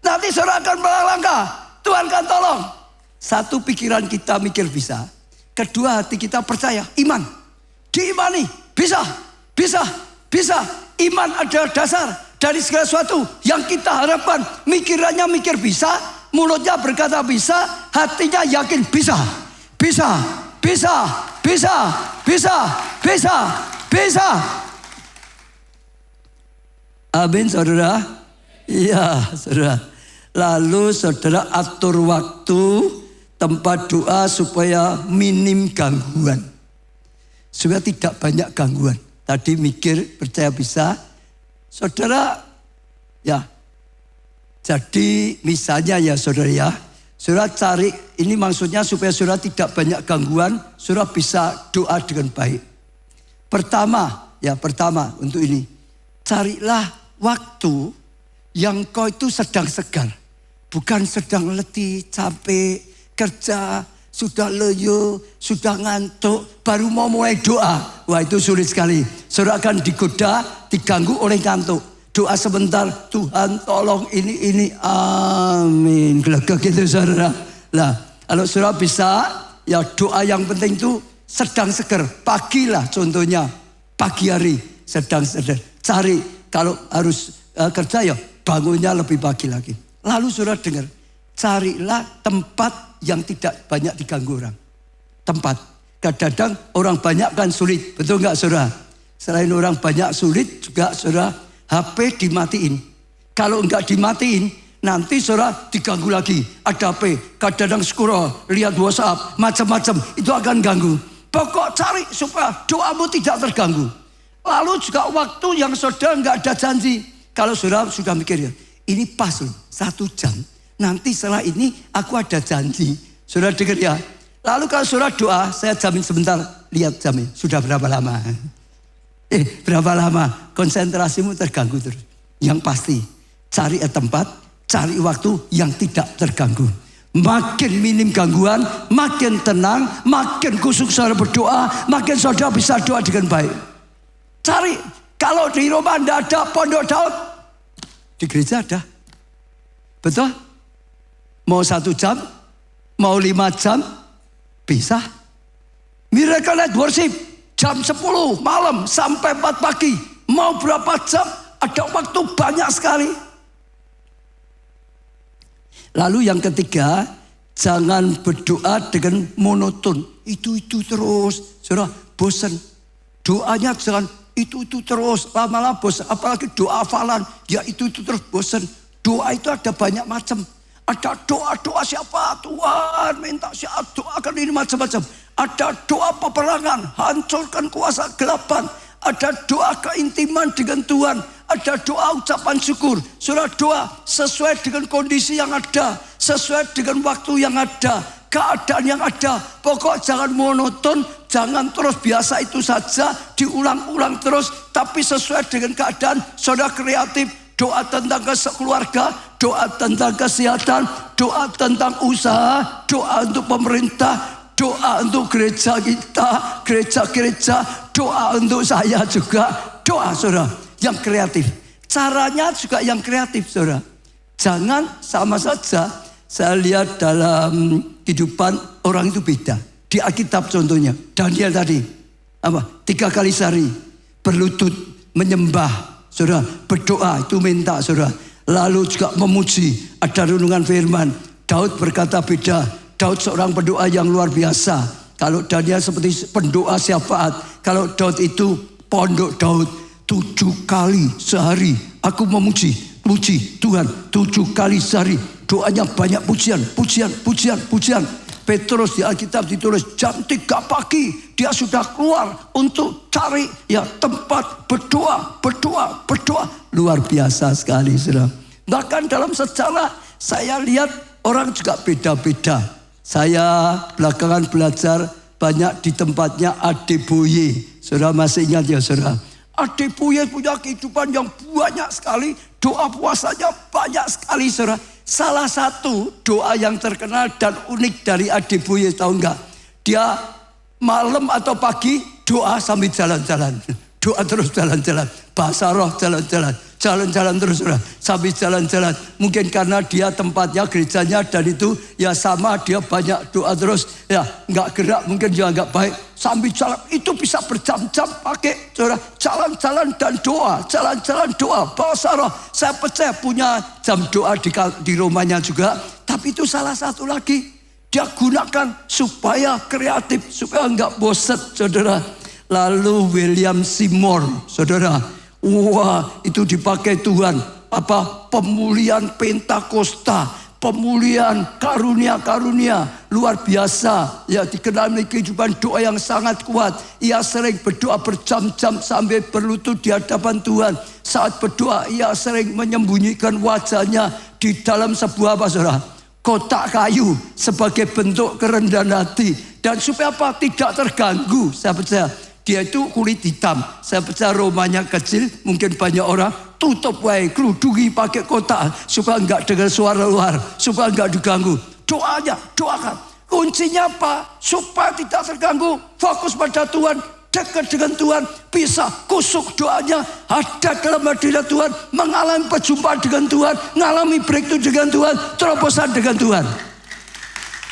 Nanti saudara akan melangkah, Tuhan akan tolong. Satu, pikiran kita mikir bisa. Kedua, hati kita percaya, iman. Diimani, bisa. Iman adalah dasar dari segala sesuatu yang kita harapkan. Mikirannya mikir bisa, mulutnya berkata bisa, hatinya yakin bisa. Amin, saudara. Iya, saudara. Lalu saudara atur waktu tempat doa supaya minim gangguan. Supaya tidak banyak gangguan. Tadi mikir, percaya bisa. Saudara, ya. Jadi misalnya ya saudara ya. Saudara cari, ini maksudnya supaya saudara tidak banyak gangguan. Saudara bisa doa dengan baik. Pertama untuk ini. Carilah waktu yang kau itu sedang segar. Bukan sedang letih, capek, kerja, sudah loyo, sudah ngantuk, baru mau mulai doa. Wah itu sulit sekali. Saudara akan digoda, diganggu oleh ngantuk. Doa sebentar, Tuhan tolong ini, amin. Gitu saudara. Nah, kalau saudara bisa, ya doa yang penting itu sedang segar. Pagi lah contohnya, pagi hari sedang segar. Cari, kalau harus kerja ya bangunnya lebih pagi lagi. Lalu saudara dengar, carilah tempat yang tidak banyak diganggu orang. Tempat. Kadang-kadang orang banyak kan sulit. Betul enggak saudara? Selain orang banyak sulit juga saudara HP dimatiin. Kalau enggak dimatiin, nanti saudara diganggu lagi. Ada HP, kadang-kadang scroll, lihat WhatsApp, macam-macam. Itu akan ganggu. Pokok cari supaya doamu tidak terganggu. Lalu juga waktu yang saudara enggak ada janji. Kalau saudara sudah mikir ya, ini pas loh, 1 jam. Nanti setelah ini aku ada janji. Saudara dengar ya. Lalu kalau saudara doa, saya jamin sebentar. Lihat jamnya, sudah berapa lama. Berapa lama konsentrasimu terganggu terus. Yang pasti, cari tempat, cari waktu yang tidak terganggu. Makin minim gangguan, makin tenang, makin khusyuk saudara berdoa, makin saudara bisa doa dengan baik. Cari, kalau di rumah tidak ada pondok Daud, di gereja ada. Betul? Mau 1 jam, mau 5 jam, bisa. Miracle Night Worship, jam 10 malam sampai 4 pagi. Mau berapa jam, ada waktu banyak sekali. Lalu yang ketiga, jangan berdoa dengan monoton. Itu terus, saudara bosan. Doanya jangan itu terus, lama-lama bosan. Apalagi doa hafalan, ya itu terus bosan. Doa itu ada banyak macam. Ada doa siapa? Tuhan minta siapa? Doakan ini macam-macam. Ada doa peperangan, hancurkan kuasa gelapan. Ada doa keintiman dengan Tuhan. Ada doa ucapan syukur. Saudara doa sesuai dengan kondisi yang ada. Sesuai dengan waktu yang ada. Keadaan yang ada. Pokok jangan monoton. Jangan terus biasa itu saja. Diulang-ulang terus. Tapi sesuai dengan keadaan. Saudara kreatif. Doa tentang keluarga. Doa tentang kesehatan. Doa tentang usaha. Doa untuk pemerintah. Doa untuk gereja kita. Gereja-gereja. Doa untuk saya juga. Doa saudara. Yang kreatif. Caranya juga yang kreatif saudara. Jangan sama saja. Saya lihat dalam kehidupan orang itu beda. Di Alkitab contohnya. Daniel tadi. 3 kali sehari. Berlutut. Menyembah. Saudara. Berdoa. Itu minta saudara. Lalu juga memuji. Ada renungan firman. Daud berkata beda. Daud seorang pendoa yang luar biasa. Kalau Daniel seperti pendoa syafaat. Kalau Daud itu pondok Daud. 7 kali sehari aku memuji Tuhan. 7 kali sehari. Doanya banyak pujian. Petrus di Alkitab ditulis jam 3 pagi dia sudah keluar untuk cari ya tempat berdoa. Luar biasa sekali saudara. Bahkan dalam sejarah saya lihat orang juga beda-beda. Saya belakangan belajar banyak di tempatnya Adeboye. Saudara masih ingat ya saudara? Adeboye punya kehidupan yang banyak sekali. Doa puasanya banyak sekali saudara. Salah satu doa yang terkenal dan unik dari Adeboye tahu enggak? Dia malam atau pagi doa sambil jalan-jalan. Doa terus jalan-jalan. Bahasa roh jalan-jalan. Jalan-jalan terus saudara. Sambil jalan-jalan. Mungkin karena dia tempatnya gerejanya dan itu ya sama dia banyak doa terus. Ya enggak gerak mungkin juga enggak baik. Sambil jalan itu bisa berjam-jam pakai saudara. Jalan-jalan dan doa. Jalan-jalan doa. Bahasa roh. Saya percaya punya jam doa di rumahnya juga. Tapi itu salah satu lagi. Dia gunakan supaya kreatif. Supaya enggak bosan saudara. Lalu William Seymour saudara. Wah itu dipakai Tuhan. Pemulihan Pentakosta. Pemulihan karunia-karunia. luar biasa. Ya, dikenal memiliki kehidupan doa yang sangat kuat. Ia sering berdoa berjam-jam sampai berlutut di hadapan Tuhan. Saat berdoa, ia sering menyembunyikan wajahnya di dalam sebuah kotak kayu sebagai bentuk kerendahan hati. Dan supaya apa? Tidak terganggu. Saya percaya dia itu kulit hitam. Saya percaya rumahnya kecil, mungkin banyak orang. Tutup wae, keludungi pakai kotak supaya enggak dengar suara luar, supaya enggak diganggu. Doanya, doakan. Kuncinya apa? Supaya tidak terganggu. Fokus pada Tuhan, dekat dengan Tuhan, bisa kusuk doanya, ada dalam hadirat Tuhan, mengalami perjumpaan dengan Tuhan, mengalami breakthrough dengan Tuhan, terobosan dengan Tuhan.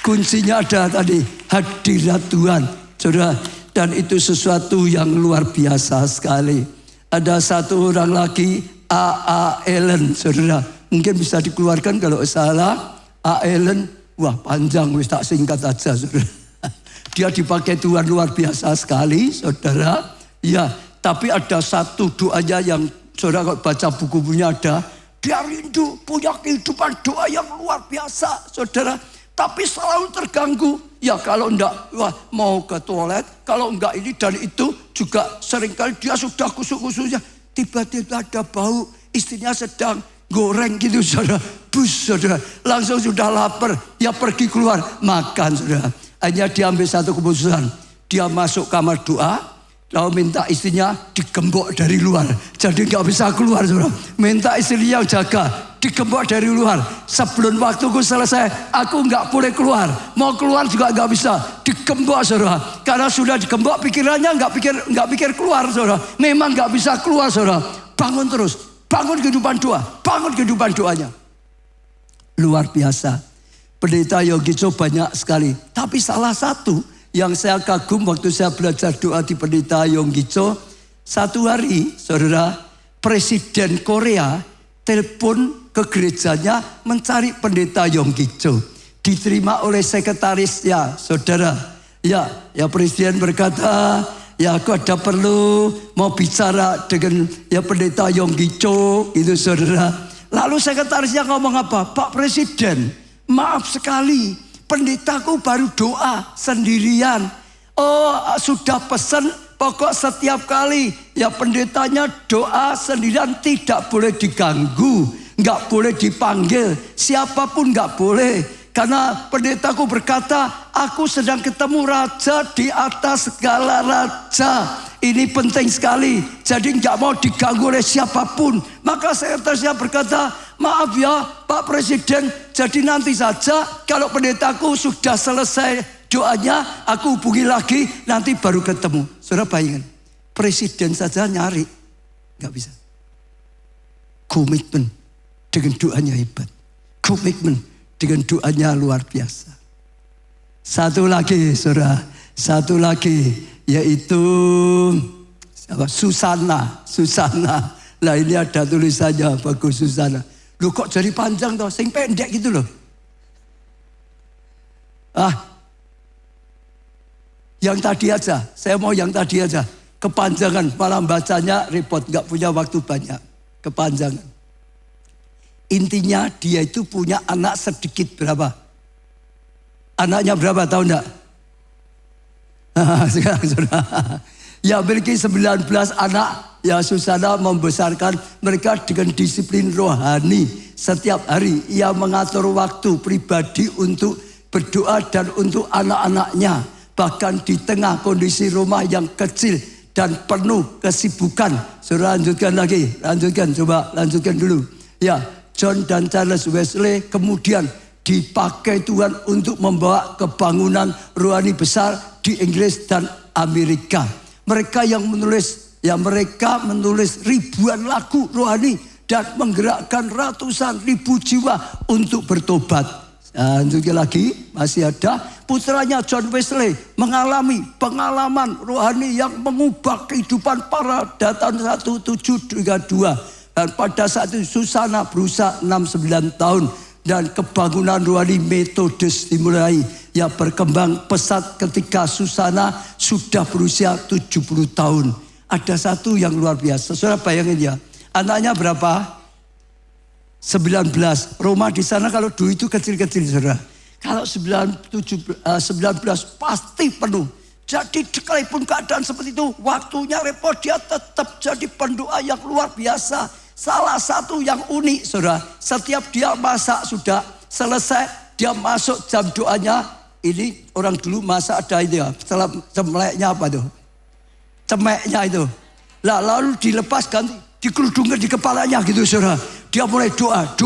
Kuncinya ada tadi, hadirat Tuhan, saudara. Dan itu sesuatu yang luar biasa sekali. Ada satu orang lagi, A.A. Allen, saudara. Mungkin bisa dikeluarkan kalau salah. A. Allen, wah panjang, wis tak singkat aja, saudara. Dia dipakai Tuhan luar biasa sekali, saudara. Ya, tapi ada satu doanya yang saudara kalau baca buku-bukunya ada. Dia rindu punya kehidupan doa yang luar biasa, saudara. Tapi selalu terganggu. Ya kalau enggak wah, mau ke toilet, kalau enggak ini dan itu juga seringkali dia sudah kusuk-kusuknya. Tiba-tiba ada bau, istrinya sedang goreng gitu saudara. Bus saudara, langsung sudah lapar. Ya pergi keluar, makan saudara. Hanya dia ambil satu keputusan. Dia masuk kamar doa, lalu minta istrinya digembok dari luar. Jadi nggak bisa keluar saudara. Minta istrinya yang jaga, digembok dari luar. Sebelum waktuku selesai, aku nggak boleh keluar. Mau keluar juga nggak bisa. Digembok saudara. Karena sudah digembok, pikirannya nggak pikir keluar saudara. Memang nggak bisa keluar saudara. Bangun terus, bangun kehidupan doa, bangun kehidupan doanya. Luar biasa. Pendeta Yogico banyak sekali. Tapi salah satu yang saya kagum waktu saya belajar doa di Pendeta Yogico, satu hari saudara, Presiden Korea telepon ke gerejanya mencari Pendeta Yogico. Diterima oleh sekretarisnya, saudara. Ya Presiden berkata, ya aku ada perlu mau bicara dengan ya Pendeta Yogico, itu saudara. Lalu sekretarisnya ngomong apa? Pak Presiden, maaf sekali, pendetaku baru doa sendirian. Oh, sudah pesan pokok setiap kali ya pendetanya doa sendirian tidak boleh diganggu, nggak boleh dipanggil, siapapun nggak boleh. Karena pendetaku berkata, aku sedang ketemu raja di atas segala raja. Ini penting sekali. Jadi nggak mau diganggu oleh siapapun. Maka sekretarisnya berkata, maaf ya Pak Presiden. Jadi nanti saja kalau pendetaku sudah selesai doanya, aku hubungi lagi, nanti baru ketemu. Saudara bayangkan, Presiden saja nyari. Nggak bisa. Komitmen dengan doanya hebat. Komitmen dengan doanya luar biasa. Satu lagi saudara, satu lagi yaitu Susana. Lah ini ada tulisannya, bagus Susana. Loh kok jadi panjang toh, sing pendek gitu loh. Yang tadi aja, saya mau yang tadi aja. Kepanjangan, malah bacanya repot, gak punya waktu banyak. Kepanjangan. Intinya dia itu punya anak sedikit berapa? Anaknya berapa tahu enggak? Sekarang saudara. Ya memiliki 19 anak. Ya Susana membesarkan mereka dengan disiplin rohani. Setiap hari ia mengatur waktu pribadi untuk berdoa dan untuk anak-anaknya. Bahkan di tengah kondisi rumah yang kecil dan penuh kesibukan. Saudara lanjutkan lagi. Lanjutkan dulu. Ya. John dan Charles Wesley kemudian dipakai Tuhan untuk membawa kebangunan rohani besar di Inggris dan Amerika. Mereka menulis ribuan lagu rohani dan menggerakkan ratusan ribu jiwa untuk bertobat. Lanjutkan lagi, masih ada putranya John Wesley mengalami pengalaman rohani yang mengubah kehidupan para tahun 1732. Dan pada saat itu Susana berusia 69 tahun. Dan kebangunan rohani Metodis dimulai. Ya berkembang pesat ketika Susana sudah berusia 70 tahun. Ada satu yang luar biasa. Saudara bayangin ya. Anaknya berapa? 19. Rumah di sana kalau dulu itu kecil-kecil saudara. Kalau 19 pasti penuh. Jadi sekalipun keadaan seperti itu, waktunya repot, dia tetap jadi pendoa yang luar biasa. Salah satu yang unik, saudara, setiap dia masak sudah selesai, dia masuk jam doanya. Ini orang dulu masak ada itu ya, setelah cemeknya apa tuh? Cemeknya itu. Lalu dilepas ganti, dikerudungkan di kepalanya gitu, saudara. Dia mulai doa.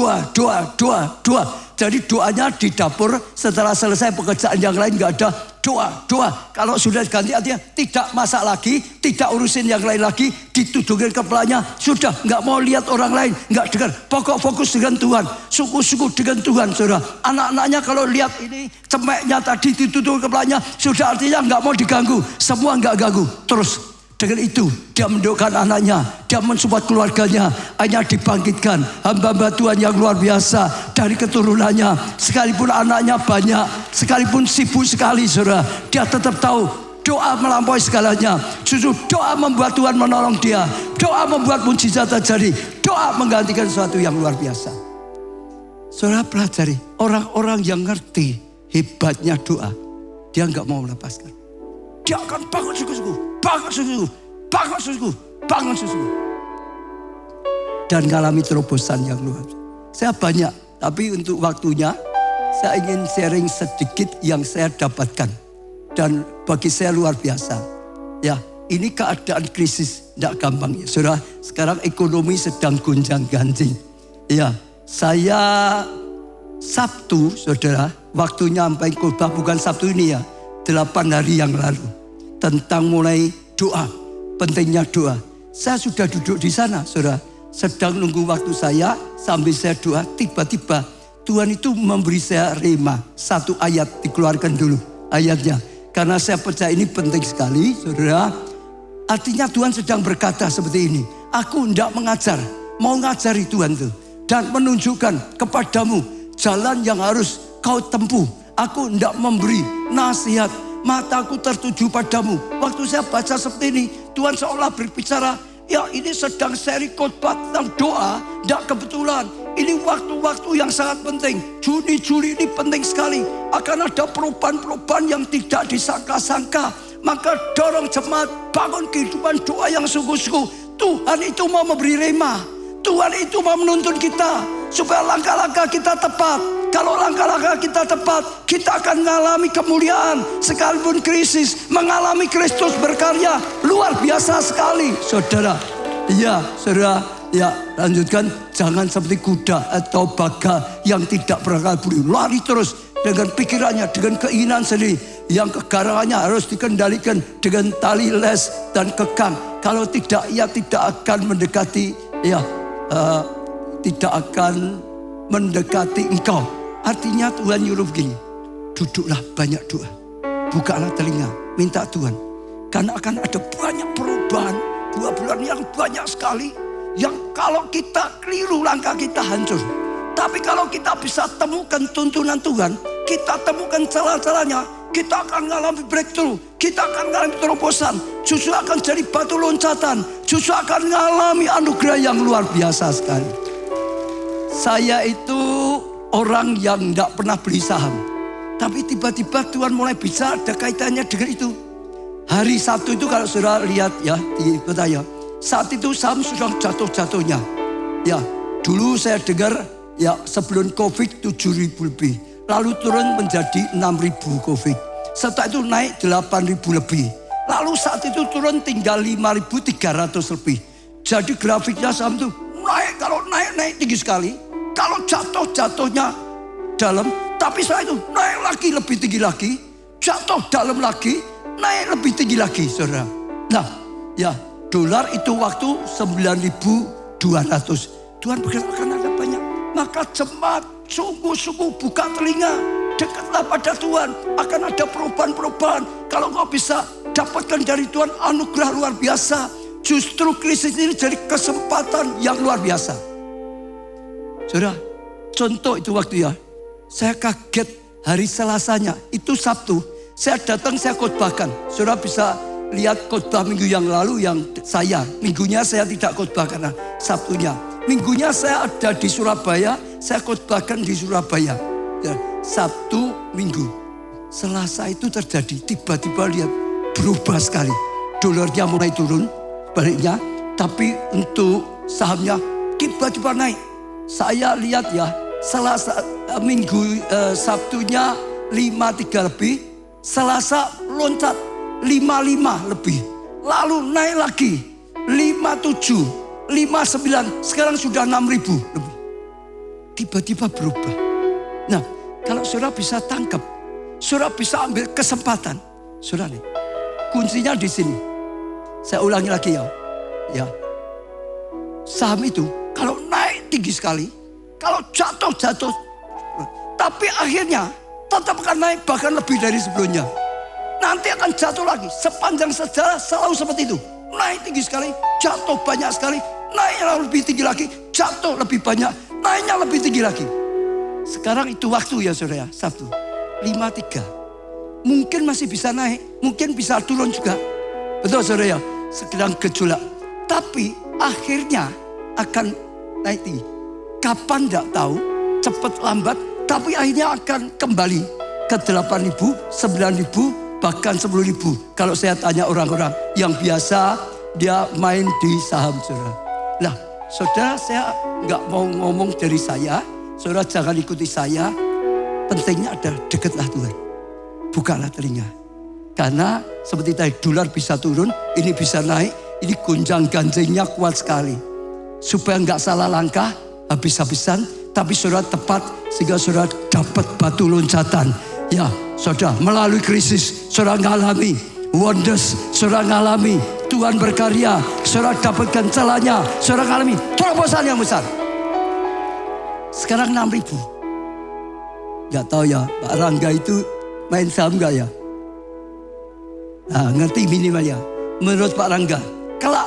Jadi doanya di dapur, setelah selesai pekerjaan yang lain nggak ada, doa. Kalau sudah ganti artinya tidak masak lagi, tidak urusin yang lain lagi, ditudungin kepalanya, sudah nggak mau lihat orang lain, nggak dengar. Pokok fokus dengan Tuhan, suku-suku dengan Tuhan, saudara. Anak-anaknya kalau lihat ini cemeknya tadi ditudungin kepalanya, sudah artinya nggak mau diganggu, semua nggak ganggu. Terus dengan itu dia mendoakan anaknya, dia mensupport keluarganya, hanya dibangkitkan hamba-hamba Tuhan yang luar biasa dari keturunannya. Sekalipun anaknya banyak, sekalipun sibuk sekali, saudara, dia tetap tahu doa melampaui segalanya. Justru doa membuat Tuhan menolong dia, doa membuat mujizat terjadi, doa menggantikan sesuatu yang luar biasa. Saudara pelajari, orang-orang yang ngerti hebatnya doa, dia nggak mau melepaskan. Dia akan bangun suku-suku, bangun suku. Dan mengalami terobosan yang luar biasa. Saya banyak, tapi untuk waktunya saya ingin sharing sedikit yang saya dapatkan. Dan bagi saya luar biasa. Ya, ini keadaan krisis, tidak gampang ya. Saudara, sekarang ekonomi sedang gonjang-ganjing. Ya, saya Sabtu, saudara, waktunya sampai khotbah bukan Sabtu ini ya. 8 hari yang lalu tentang mulai doa, pentingnya doa. Saya sudah duduk di sana, saudara, sedang nunggu waktu saya sambil saya doa. Tiba-tiba Tuhan itu memberi saya rema, satu ayat, dikeluarkan dulu ayatnya, karena saya percaya ini penting sekali, saudara. Artinya Tuhan sedang berkata seperti ini, aku hendak mengajar, mau ngajari Tuhan itu, dan menunjukkan kepadamu jalan yang harus kau tempuh. Aku hendak memberi nasihat, mataku tertuju padamu. Waktu saya baca seperti ini, Tuhan seolah berbicara, ya ini sedang seri khotbah tentang doa. Tidak kebetulan, ini waktu-waktu yang sangat penting. Juni-Juli ini penting sekali. Akan ada perubahan-perubahan yang tidak disangka-sangka. Maka dorong jemaat, bangun kehidupan doa yang sungguh-sungguh. Tuhan itu mau memberi rema, Tuhan itu mau menuntun kita supaya langkah-langkah kita tepat. Kalau langkah-langkah kita tepat, kita akan mengalami kemuliaan. Sekalipun krisis, mengalami Kristus berkarya luar biasa sekali, saudara. Ya, saudara, ya lanjutkan. Jangan seperti kuda atau baga yang tidak berakal budi, lari terus dengan pikirannya, dengan keinginan sendiri. Yang kegarangannya harus dikendalikan dengan tali les dan kekang. Kalau tidak, ia tidak akan mendekati, tidak akan mendekati engkau. Artinya Tuhan nyuruh begini, duduklah banyak doa, bukalah telinga, minta Tuhan. Karena akan ada banyak perubahan, 2 bulan yang banyak sekali, yang kalau kita keliru langkah kita hancur. Tapi kalau kita bisa temukan tuntunan Tuhan, kita temukan cara-caranya, kita akan mengalami breakthrough, kita akan mengalami terobosan, justru akan jadi batu loncatan, justru akan mengalami anugerah yang luar biasa sekali. Saya itu orang yang tidak pernah beli saham, tapi tiba-tiba Tuhan mulai bisa ada kaitannya dengan itu. Hari Sabtu itu kalau saudara lihat ya di peta ya, saat itu saham sudah jatuh-jatuhnya. Ya, dulu saya dengar ya sebelum Covid 7.000 lebih, lalu turun menjadi 6.000 Covid. Setelah itu naik 8.000 lebih. Lalu saat itu turun tinggal 5.300 lebih. Jadi grafiknya saham itu naik, kalau naik tinggi sekali. Kalau jatuhnya dalam, tapi setelah itu naik lagi lebih tinggi lagi, jatuh dalam lagi, naik lebih tinggi lagi, saudara. Nah, ya dolar itu waktu 9.200. Tuhan berkata akan ada banyak. Maka jemaat sungguh-sungguh buka telinga, dekatlah pada Tuhan. Akan ada perubahan-perubahan. Kalau kau bisa dapatkan dari Tuhan anugerah luar biasa, justru krisis ini jadi kesempatan yang luar biasa. Saudara, contoh itu waktu ya, saya kaget hari Selasanya, itu Sabtu, saya datang, saya khotbahkan. Saudara bisa lihat khotbah minggu yang lalu yang minggunya saya tidak khotbah karena Sabtunya. Minggunya saya ada di Surabaya, saya khotbahkan di Surabaya. Ya, Sabtu, Minggu. Selasa itu terjadi, tiba-tiba lihat berubah sekali. Dolarnya mulai turun, baliknya. Tapi untuk sahamnya tiba-tiba naik. Saya lihat ya, Selasa, Minggu, Sabtunya 53 lebih. Selasa loncat 55 lebih. Lalu naik lagi 57, 59. Sekarang sudah 6.000 lebih. Tiba-tiba berubah. Nah, kalau saudara bisa tangkap, saudara bisa ambil kesempatan. Saudara nih, kuncinya di sini. Saya ulangi lagi ya. Ya. Saham itu kalau naik tinggi sekali, kalau jatuh. Tapi akhirnya tetap akan naik bahkan lebih dari sebelumnya. Nanti akan jatuh lagi. Sepanjang sejarah selalu seperti itu. Naik tinggi sekali, jatuh banyak sekali, naiknya lebih tinggi lagi, jatuh lebih banyak, naiknya lebih tinggi lagi. Sekarang itu waktu ya saudara, Sabtu 53. Mungkin masih bisa naik, mungkin bisa turun juga. Betul saudara ya, sedang gejolak. Tapi akhirnya akan naik tinggi. Kapan tidak tahu, cepat lambat, tapi akhirnya akan kembali ke 8.000, 9.000, bahkan 10.000. Kalau saya tanya orang-orang yang biasa dia main di saham saudara. Nah saudara, saya nggak mau ngomong dari saya, saudara jangan ikuti saya. Pentingnya adalah dekatlah Tuhan. Bukalah telinga. Karena seperti tadi dolar bisa turun, ini bisa naik, ini gonjang ganjingnya kuat sekali. Supaya nggak salah langkah, habis-habisan, tapi saudara tepat sehingga saudara dapat batu loncatan. Ya, saudara melalui krisis, saudara ngalami wonders, saudara ngalami Tuhan berkarya, saudara dapatkan celahnya, saudara ngalami terobosan yang besar. Sekarang 6.000. Gak tahu ya, Pak Rangga itu main saham gak ya? Nah, ngerti minimal ya. Menurut Pak Rangga, kalau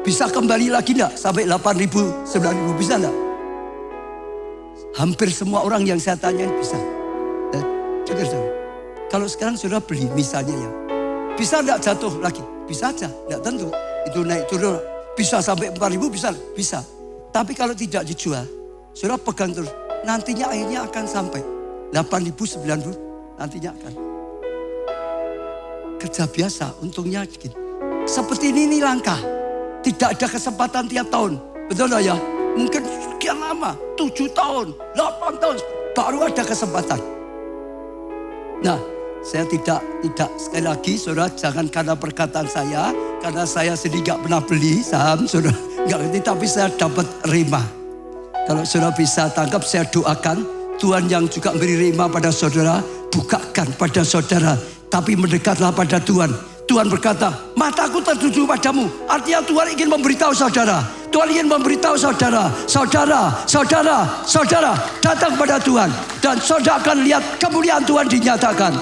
bisa kembali lagi enggak sampai 8.000, 9.000 bisa enggak? Hampir semua orang yang saya tanyain bisa. Dengar saudara, kalau sekarang saudara beli misalnya ya, bisa enggak jatuh lagi? Bisa aja, enggak tentu. Itu naik turun, bisa sampai 4.000 bisa. Tapi kalau tidak dijual, saudara pegang terus, nantinya akhirnya akan sampai 8.000, 9.000, nantinya akan. Kerja biasa, untungnya sedikit. Seperti ini langkah. Tidak ada kesempatan tiap tahun. Betul tak ya? Mungkin sekian lama, 7 tahun, 8 tahun, baru ada kesempatan. Nah, saya tidak sekali lagi, saudara jangan karena perkataan saya, karena saya sendiri gak pernah beli saham, saudara gak ngerti, tapi saya dapat rema. Kalau saudara bisa tangkap, saya doakan Tuhan yang juga beri rema pada saudara, bukakan pada saudara, tapi mendekatlah pada Tuhan. Tuhan berkata, mataku tertuju padamu. Artinya Tuhan ingin memberitahu saudara. Tuhan ingin memberitahu saudara. Saudara datang pada Tuhan. Dan saudara akan lihat kemuliaan Tuhan dinyatakan.